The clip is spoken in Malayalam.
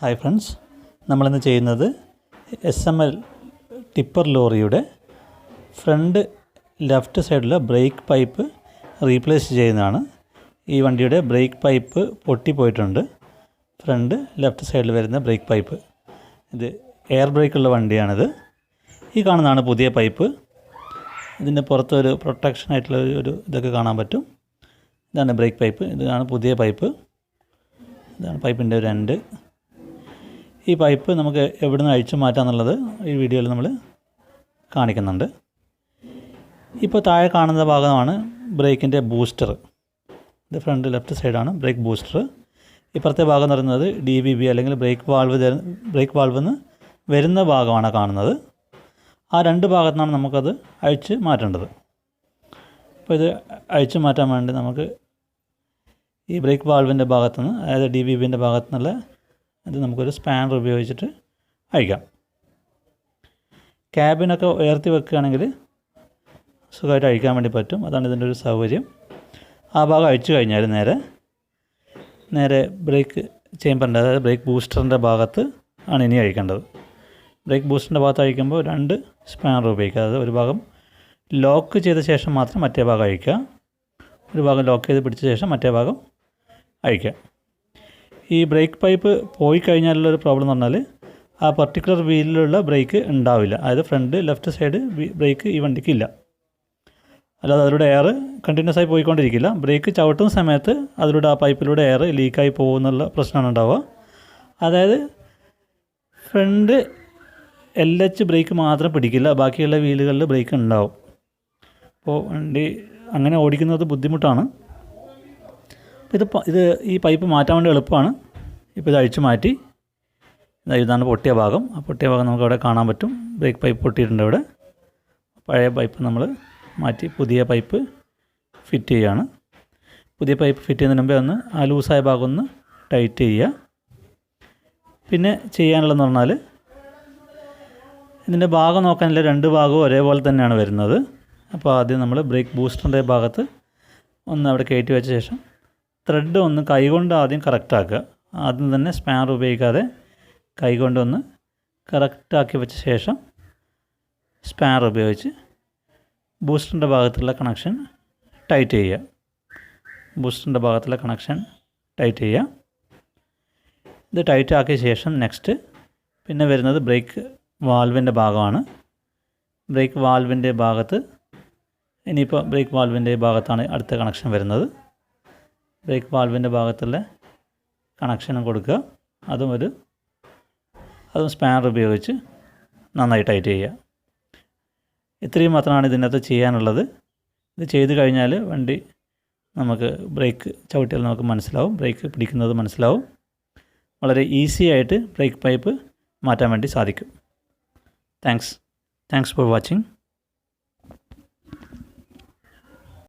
ഹായ് ഫ്രണ്ട്സ്, നമ്മളിന്ന് ചെയ്യുന്നത് SML ടിപ്പർ ലോറിയുടെ ഫ്രണ്ട് ലെഫ്റ്റ് സൈഡിലെ ബ്രേക്ക് പൈപ്പ് റീപ്ലേസ് ചെയ്യുന്നതാണ്. ഈ വണ്ടിയുടെ ബ്രേക്ക് പൈപ്പ് പൊട്ടിപ്പോയിട്ടുണ്ട്. ഫ്രണ്ട് ലെഫ്റ്റ് സൈഡിൽ വരുന്ന ബ്രേക്ക് പൈപ്പ്, ഇത് എയർ ബ്രേക്കുള്ള വണ്ടിയാണിത്. ഈ കാണുന്നതാണ് പുതിയ പൈപ്പ്. ഇതിൻ്റെ പുറത്തൊരു പ്രൊട്ടക്ഷനായിട്ടുള്ള ഒരു ഇതൊക്കെ കാണാൻ പറ്റും. ഇതാണ് ബ്രേക്ക് പൈപ്പ്, ഇതാണ് പുതിയ പൈപ്പ്. ഇതാണ് പൈപ്പിൻ്റെ ഒരു എൻഡ്. ഈ പൈപ്പ് നമുക്ക് എവിടെ നിന്ന് അഴിച്ചു മാറ്റാമെന്നുള്ളത് ഈ വീഡിയോയിൽ നമ്മൾ കാണിക്കുന്നുണ്ട്. ഇപ്പോൾ താഴെ കാണുന്ന ഭാഗമാണ് ബ്രേക്കിൻ്റെ ബൂസ്റ്റർ. ഇത് ഫ്രണ്ട് ലെഫ്റ്റ് സൈഡാണ് ബ്രേക്ക് ബൂസ്റ്റർ. ഇപ്പുറത്തെ ഭാഗം എന്ന് പറയുന്നത് DVB അല്ലെങ്കിൽ ബ്രേക്ക് വാൾവ് നിന്ന് വരുന്ന ഭാഗമാണ് കാണുന്നത്. ആ രണ്ട് ഭാഗത്തുനിന്നാണ് നമുക്കത് അഴിച്ച് മാറ്റേണ്ടത്. അപ്പോൾ ഇത് അഴിച്ചു മാറ്റാൻ വേണ്ടി നമുക്ക് ഈ ബ്രേക്ക് വാൾവിൻ്റെ ഭാഗത്തുനിന്ന്, അതായത് DVBൻ്റെ ഭാഗത്തു നിന്നുള്ള ഇത് നമുക്കൊരു സ്പാനർ ഉപയോഗിച്ചിട്ട് അഴിക്കാം. ക്യാബിനൊക്കെ ഉയർത്തി വെക്കുകയാണെങ്കിൽ സുഖമായിട്ട് അഴിക്കാൻ വേണ്ടി പറ്റും. അതാണ് ഇതിൻ്റെ ഒരു സൗകര്യം. ആ ഭാഗം അഴിച്ചു കഴിഞ്ഞാൽ നേരെ ബ്രേക്ക് ചേമ്പറിൻ്റെ, അതായത് ബ്രേക്ക് ബൂസ്റ്ററിൻ്റെ ഭാഗത്ത് ആണ് ഇനി അഴിക്കേണ്ടത്. ബ്രേക്ക് ബൂസ്റ്ററിൻ്റെ ഭാഗത്ത് അഴിക്കുമ്പോൾ രണ്ട് സ്പാനർ ഉപയോഗിക്കുക. അതായത് ഒരു ഭാഗം ലോക്ക് ചെയ്ത ശേഷം മാത്രം മറ്റേ ഭാഗം അഴിക്കുക, ഒരു ഭാഗം ലോക്ക് ചെയ്ത് പിടിച്ച ശേഷം മറ്റേ ഭാഗം അഴിക്കുക. ഈ ബ്രേക്ക് പൈപ്പ് പോയി കഴിഞ്ഞാലുള്ളൊരു പ്രോബ്ലം എന്ന് പറഞ്ഞാൽ ആ പർട്ടിക്കുലർ വീലിലുള്ള ബ്രേക്ക് ഉണ്ടാവില്ല. അതായത് ഫ്രണ്ട് ലെഫ്റ്റ് സൈഡ് ബ്രേക്ക് ഈ വണ്ടിക്ക് ഇല്ല. അല്ലാതെ അതിലൂടെ എയർ കണ്ടിന്യൂസ് ആയി പോയിക്കൊണ്ടിരിക്കില്ല. ബ്രേക്ക് ചവിട്ടുന്ന സമയത്ത് അതിലൂടെ ആ പൈപ്പിലൂടെ എയർ ലീക്കായി പോകുന്നുള്ള പ്രശ്നമാണ് ഉണ്ടാവുക. അതായത് ഫ്രണ്ട് LH ബ്രേക്ക് മാത്രം പിടിക്കില്ല, ബാക്കിയുള്ള വീലുകളിൽ ബ്രേക്ക് ഉണ്ടാവും. അപ്പോൾ വണ്ടി അങ്ങനെ ഓടിക്കുന്നത് ബുദ്ധിമുട്ടാണ്. ഇത് ഈ പൈപ്പ് മാറ്റാൻ വേണ്ടി എളുപ്പമാണ്. ഇപ്പോൾ ഇത് അഴിച്ചു മാറ്റി. ഇതാണ് പൊട്ടിയ ഭാഗം. ആ പൊട്ടിയ ഭാഗം നമുക്ക് അവിടെ കാണാൻ പറ്റും. ബ്രേക്ക് പൈപ്പ് പൊട്ടിയിട്ടുണ്ട് ഇവിടെ. പഴയ പൈപ്പ് നമ്മൾ മാറ്റി പുതിയ പൈപ്പ് ഫിറ്റ് ചെയ്യുകയാണ്. പുതിയ പൈപ്പ് ഫിറ്റ് ചെയ്യുന്നതിന് മുമ്പേ ഒന്ന് ആ ലൂസായ ഭാഗം ഒന്ന് ടൈറ്റ് ചെയ്യുക. പിന്നെ ചെയ്യാനുള്ളതെന്ന് പറഞ്ഞാൽ ഇതിൻ്റെ ഭാഗം നോക്കാനില്ല, രണ്ട് ഭാഗവും ഒരേപോലെ തന്നെയാണ് വരുന്നത്. അപ്പോൾ ആദ്യം നമ്മൾ ബ്രേക്ക് ബൂസ്റ്ററിൻ്റെ ഭാഗത്ത് ഒന്ന് അവിടെ കയറ്റി വെച്ച ശേഷം ത്രെഡ് ഒന്ന് കൈകൊണ്ട് ആദ്യം കറക്റ്റാക്കുക. ആദ്യം തന്നെ സ്പാനർ ഉപയോഗിക്കാതെ കൈകൊണ്ടൊന്ന് കറക്റ്റാക്കി വെച്ച ശേഷം സ്പാനർ ഉപയോഗിച്ച് ബൂസ്റ്ററിൻ്റെ ഭാഗത്തുള്ള കണക്ഷൻ ടൈറ്റ് ചെയ്യുക. ബൂസ്റ്ററിൻ്റെ ഭാഗത്തുള്ള കണക്ഷൻ ടൈറ്റ് ചെയ്യുക. ഇത് ടൈറ്റ് ആക്കിയ ശേഷം നെക്സ്റ്റ് പിന്നെ വരുന്നത് ബ്രേക്ക് വാൽവിൻ്റെ ഭാഗമാണ്. ബ്രേക്ക് വാൽവിൻ്റെ ഭാഗത്ത് ഇനിയിപ്പോൾ ബ്രേക്ക് വാൽവിൻ്റെ ഭാഗത്താണ് അടുത്ത കണക്ഷൻ വരുന്നത്. ബ്രേക്ക് വാൽവിൻ്റെ ഭാഗത്തുള്ള കണക്ഷനും കൊടുക്കുക. അതും സ്പാനർ ഉപയോഗിച്ച് നന്നായി ടൈറ്റ് ചെയ്യുക. ഇത്രയും മാത്രമാണ് ഇതിനകത്ത് ചെയ്യാനുള്ളത്. ഇത് ചെയ്ത് കഴിഞ്ഞാൽ വണ്ടി നമുക്ക് ബ്രേക്ക് ചവിട്ടിയാൽ നമുക്ക് മനസ്സിലാവും, ബ്രേക്ക് പിടിക്കുന്നത് മനസ്സിലാവും. വളരെ ഈസി ആയിട്ട് ബ്രേക്ക് പൈപ്പ് മാറ്റാൻ വേണ്ടി സാധിക്കും. Thanks for watching.